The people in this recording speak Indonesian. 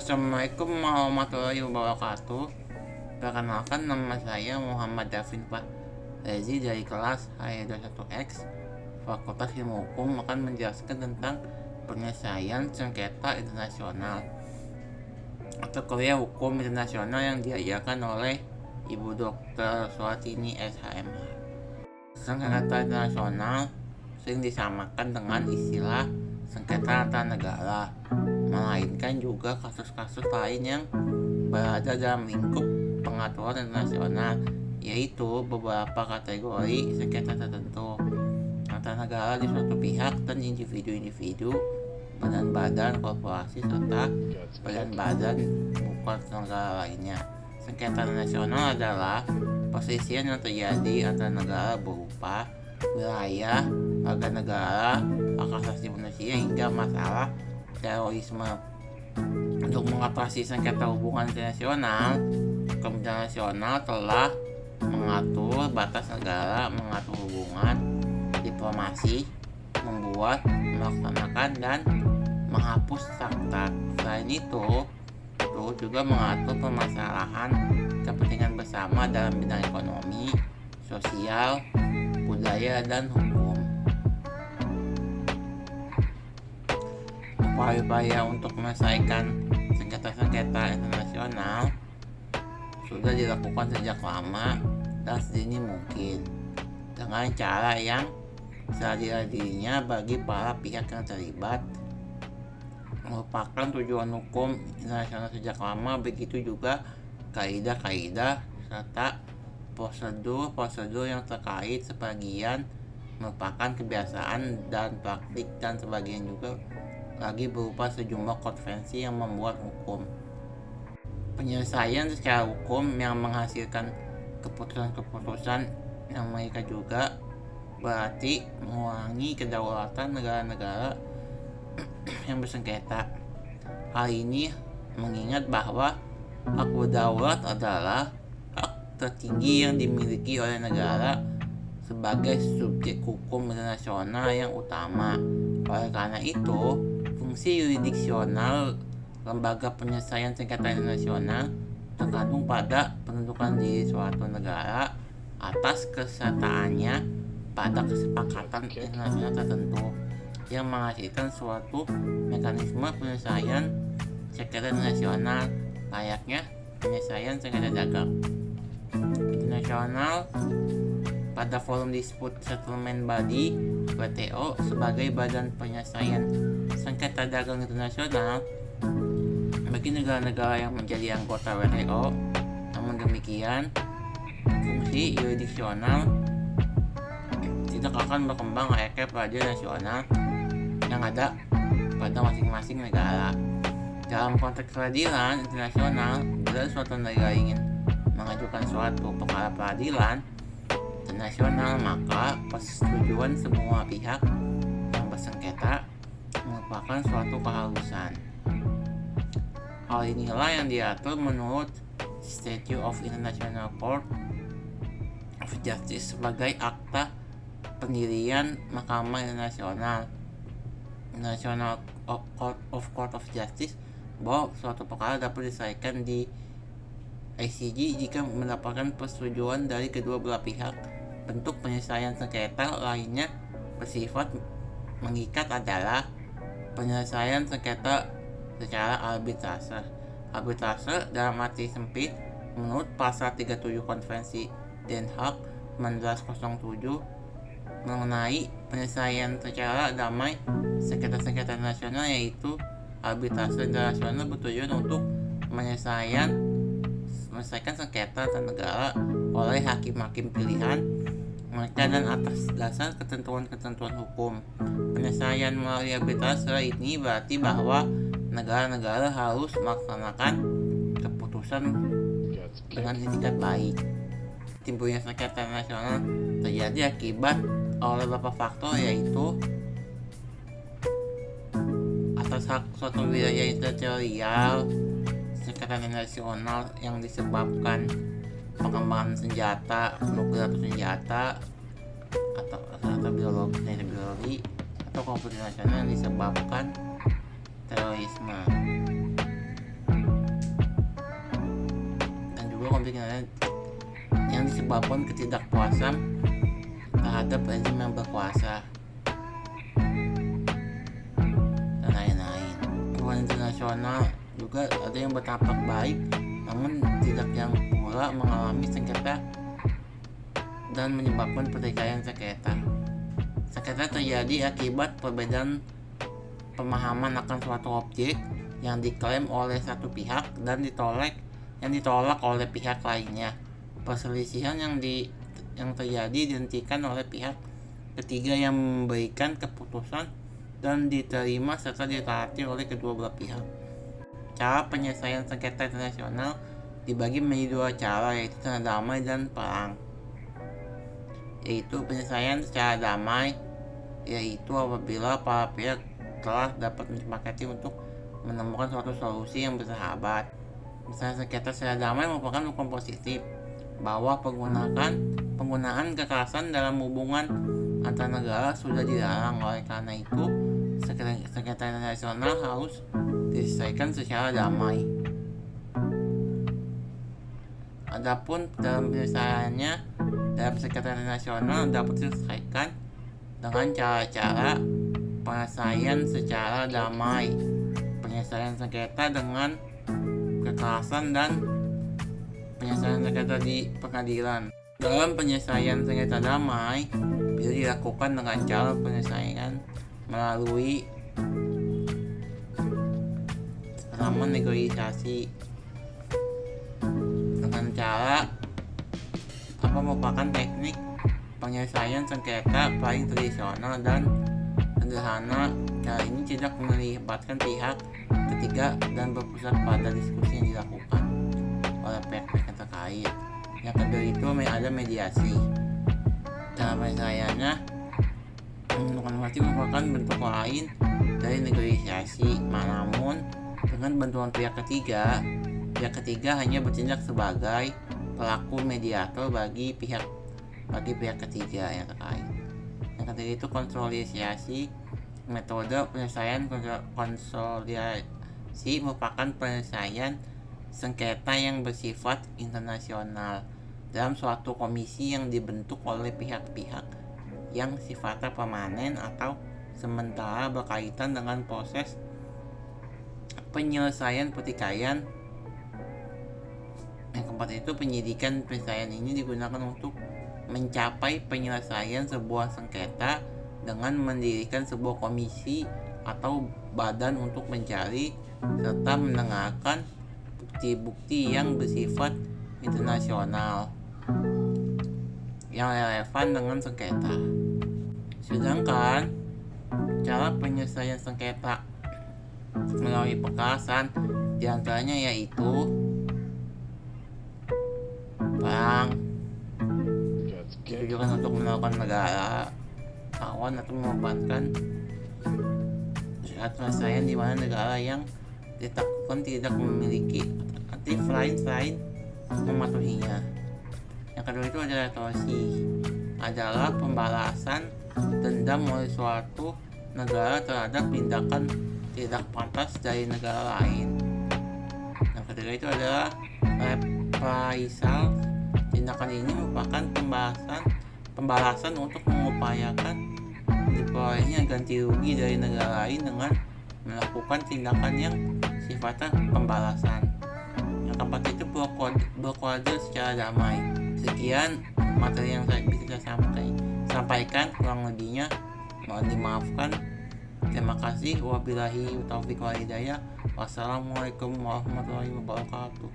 Assalamualaikum warahmatullahi wabarakatuh. Perkenalkan, nama saya Muhammad Davin Pak Rezi dari kelas H21X Fakultas Ilmu Hukum, akan menjelaskan tentang penyelesaian sengketa internasional atau kuliah hukum internasional yang diajarkan oleh Ibu Dr. Suatini SHMH. Sengketa internasional sering disamakan dengan istilah sengketa antar negara, melainkan juga kasus-kasus lain yang berada dalam lingkup pengaturan internasional, yaitu beberapa kategori sengketa tertentu antar negara di suatu pihak dan individu-individu, badan-badan, korporasi, serta badan-badan bukan negara lainnya. Sengketa nasional adalah perselisihan yang terjadi antar negara berupa wilayah, warga negara, hak asasi manusia, hingga masalah terorisme. Untuk mengatasi sengketa hubungan internasional, hukum internasional telah mengatur batas negara, mengatur hubungan diplomasi, membuat, melaksanakan, dan menghapus traktat. Selain itu juga mengatur permasalahan kepentingan bersama dalam bidang ekonomi, sosial, budaya, dan hukum. Upaya-upaya untuk menyelesaikan sengketa-sengketa internasional sudah dilakukan sejak lama dan sedini mungkin, dengan cara yang seadil-adilnya bagi para pihak yang terlibat, merupakan tujuan hukum internasional sejak lama. Begitu juga kaidah-kaidah serta prosedur-prosedur yang terkait, sebagian merupakan kebiasaan dan praktik, dan sebagian juga lagi berupa sejumlah konvensi yang membuat hukum. Penyelesaian secara hukum yang menghasilkan keputusan-keputusan yang mereka juga berarti mengurangi kedaulatan negara-negara yang bersengketa. Hal ini mengingat bahwa hak berdaulat adalah hak tertinggi yang dimiliki oleh negara sebagai subjek hukum internasional yang utama. Oleh karena itu, fungsi yurisdiksional lembaga penyelesaian sengketa internasional tergantung pada penentukan diri suatu negara atas kesertaannya pada kesepakatan internasional tertentu yang menghasilkan suatu mekanisme penyelesaian sengketa internasional, layaknya penyelesaian sengketa dagang internasional pada Forum Dispute Settlement Body (WTO) sebagai badan penyelesaian sengketa dagang internasional bagi negara-negara yang menjadi anggota WTO. Namun demikian, fungsi yurisdiksional tidak akan berkembang layaknya peradilan nasional yang ada pada masing-masing negara. Dalam konteks peradilan internasional, bila suatu negara ingin mengajukan suatu perkara peradilan internasional, maka persetujuan semua pihak yang bersengketa merupakan suatu keharusan. Hal inilah yang diatur menurut Statute of International Court of Justice sebagai akta pendirian Mahkamah Internasional International Court of Justice, bahwa suatu perkara dapat diselesaikan di ICJ jika mendapatkan persetujuan dari kedua belah pihak. Bentuk penyelesaian sengketa lainnya bersifat mengikat adalah penyelesaian sengketa secara arbitrase. Arbitrase dalam arti sempit menurut pasal 37 Konvensi Den Haag 1907 mengenai penyelesaian secara damai sengketa-sengketa nasional, yaitu arbitrase internasional bertujuan untuk menyelesaikan sengketa antar negara oleh hakim-hakim pilihan mereka dan atas dasar ketentuan-ketentuan hukum. Penyelesaian melalui arbitrase ini berarti bahwa negara-negara harus melaksanakan keputusan dengan itikat baik. Timbulnya sengketa nasional terjadi akibat oleh beberapa faktor, yaitu atas hak suatu wilayah teritorial, sengketa nasional yang disebabkan pengembangan senjata, nuklir atau senjata, atau biologi, atau konflik nasional yang disebabkan terorisme. memberikan yang disebabkan ketidakpuasan terhadap rezim yang berkuasa dan lain-lain. Hubungan internasional juga ada yang bertampak baik, namun tidak yang pula mengalami sengketa dan menyebabkan pertikaian sengketa. Sengketa terjadi akibat perbedaan pemahaman akan suatu objek yang diklaim oleh satu pihak dan ditolak oleh pihak lainnya. Perselisihan yang terjadi dihentikan oleh pihak ketiga yang memberikan keputusan dan diterima serta ditaati oleh kedua belah pihak. Cara penyelesaian sengketa internasional dibagi menjadi dua cara, yaitu cara damai dan perang. Yaitu penyelesaian secara damai, yaitu apabila para pihak telah dapat menyepakati untuk menemukan suatu solusi yang bersahabat. Misalnya sengketa secara damai merupakan hukum positif bahwa penggunaan kekerasan dalam hubungan antar negara sudah dilarang. Oleh karena itu, sengketa internasional harus diselesaikan secara damai. Adapun dalam penyelesaiannya, dalam sengketa internasional dapat diselesaikan dengan cara-cara penyelesaian secara damai, penyelesaian sengketa dengan kekerasan, dan penyelesaian sengketa di pengadilan. Dalam penyelesaian sengketa damai bisa dilakukan dengan cara penyelesaian melalui pertama negosiasi dengan cara merupakan teknik penyelesaian sengketa paling tradisional dan sederhana. Cara ini tidak melibatkan pihak ketiga dan berpusat pada diskusi yang dilakukan oleh pihak-pihak yang terkait. Yang kedua itu ada mediasi. Cara penyelesaiannya merupakan bentuk lain dari negosiasi, namun dengan bantuan pihak ketiga hanya bertindak sebagai pelaku mediator bagi pihak ketiga yang terkait. Yang ketiga itu konsolidasi. Metode penyelesaian konsolidasi merupakan penyelesaian sengketa yang bersifat internasional dalam suatu komisi yang dibentuk oleh pihak-pihak yang sifatnya permanen atau sementara berkaitan dengan proses penyelesaian pertikaian. Yang keempat itu penyidikan. Penyelesaian ini digunakan untuk mencapai penyelesaian sebuah sengketa dengan mendirikan sebuah komisi atau badan untuk mencari serta mendengarkan bukti-bukti yang bersifat internasional yang relevan dengan sengketa. Sedangkan cara penyelesaian sengketa melalui kekerasan diantaranya yaitu perang, ditujukan untuk melakukan negara lawan atau memanfaatkan suatu penyelesaian di mana negara yang ditakutkan tidak memiliki alternatif lain selain mematuhinya. Yang kedua itu adalah retorsi, adalah pembalasan dendam oleh suatu negara terhadap tindakan tidak pantas dari negara lain. Yang ketiga itu adalah reprisal. Tindakan ini merupakan pembalasan untuk mengupayakan diperolehnya ganti rugi dari negara lain dengan melakukan tindakan yang sifatnya pembalasan. Yang keempat itu berkoalisi secara damai. Sekian materi yang bisa saya sampaikan, kurang lebihnya mohon dimaafkan. Terima kasih. Wabillahi taufiq wal hidayah. Wassalamualaikum warahmatullahi wabarakatuh.